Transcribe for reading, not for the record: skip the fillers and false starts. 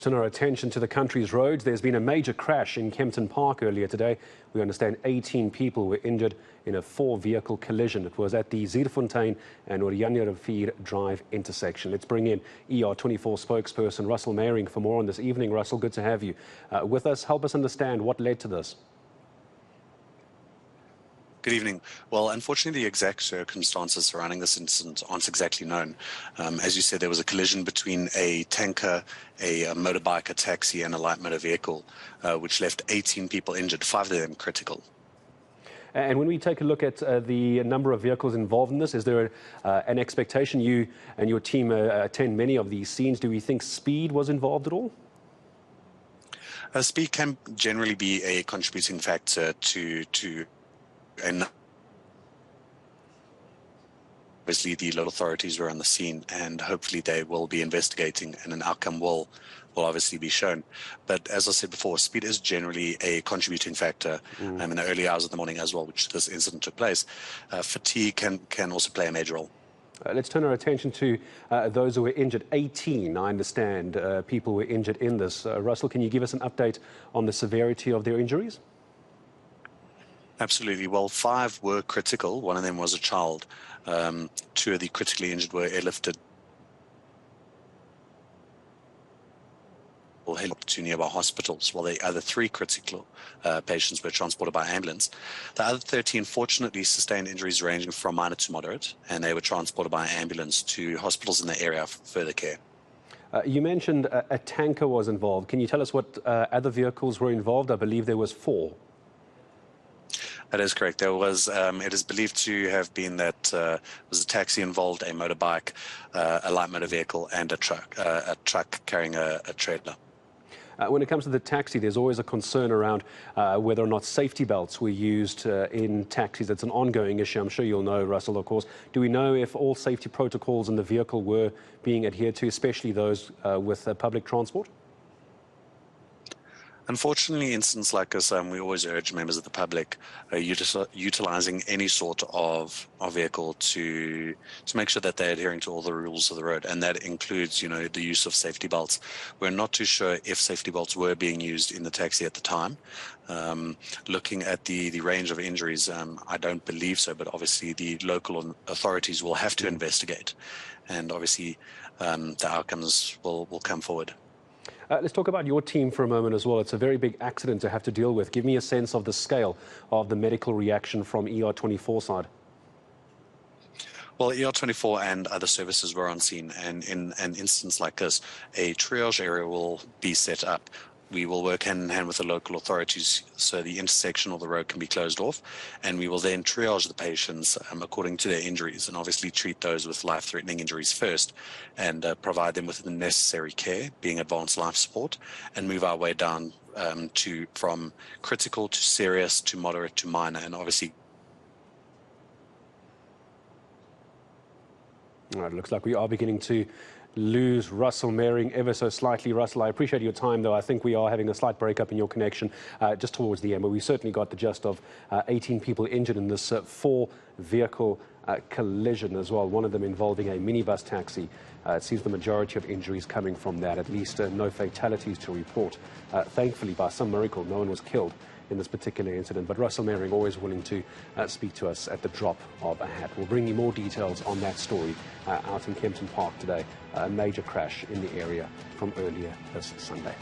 Turn our attention to the country's roads. There's been a major crash in Kempton Park earlier today. We understand 18 people were injured in a four-vehicle collision. It was at the Zuurfontein and Oranjerivier Drive intersection. Let's bring in ER24 spokesperson Russel Meiring for more on this evening. Russel, good to have you with us. Help us understand what led to this. Good evening. Well, unfortunately, the exact circumstances surrounding this incident aren't exactly known. As you said, there was a collision between a tanker, a motorbike, a taxi, and a light motor vehicle, which left 18 people injured, 5 of them critical. And when we take a look at the number of vehicles involved in this, is there an expectation you and your team attend many of these scenes? Do we think speed was involved at all? Speed can generally be a contributing factor to and obviously the local authorities were on the scene, and hopefully they will be investigating and an outcome will obviously be shown. But as I said before, speed is generally a contributing factor in the early hours of the morning as well, which this incident took place. Fatigue can also play a major role. Let's turn our attention to those who were injured. 18, I understand, people were injured in this. Russell, can you give us an update on the severity of their injuries? Absolutely. Well, 5 were critical. One of them was a child. 2 of the critically injured were airlifted to nearby hospitals, while the other 3 critical patients were transported by ambulance. The other 13 fortunately sustained injuries ranging from minor to moderate, and they were transported by ambulance to hospitals in the area for further care. You mentioned a tanker was involved. Can you tell us what other vehicles were involved? I believe there was 4. That is correct. There was, it is believed to have been that was a taxi involved, a motorbike, a light motor vehicle, and a truck carrying a trailer. When it comes to the taxi, there's always a concern around whether or not safety belts were used in taxis. It's an ongoing issue. I'm sure you'll know, Russell, of course. Do we know if all safety protocols in the vehicle were being adhered to, especially those with public transport? Unfortunately, incidents like this, we always urge members of the public utilizing any sort of vehicle to make sure that they're adhering to all the rules of the road, and that includes, the use of safety belts. We're not too sure if safety belts were being used in the taxi at the time. Looking at the range of injuries, I don't believe so, but obviously the local authorities will have to investigate, and obviously the outcomes will come forward. Let's talk about your team for a moment as well. It's a very big accident to have to deal with. Give me a sense of the scale of the medical reaction from ER24 side. Well, ER24 and other services were on scene, and in an instance like this, a triage area will be set up. We will work hand in hand with the local authorities so the intersection or the road can be closed off, and we will then triage the patients according to their injuries, and obviously treat those with life-threatening injuries first, and provide them with the necessary care, being advanced life support, and move our way down from critical to serious to moderate to minor, and obviously. All right, it looks like we are beginning to lose Russel Meiring ever so slightly. Russell, I appreciate your time, though. I think we are having a slight breakup in your connection just towards the end, but we certainly got the gist of 18 people injured in this 4-vehicle collision as well, one of them involving a minibus taxi. It seems the majority of injuries coming from that, at least no fatalities to report. Thankfully, by some miracle, no one was killed in this particular incident, but Russel Meiring always willing to speak to us at the drop of a hat. We'll bring you more details on that story out in Kempton Park today. A major crash in the area from earlier this Sunday.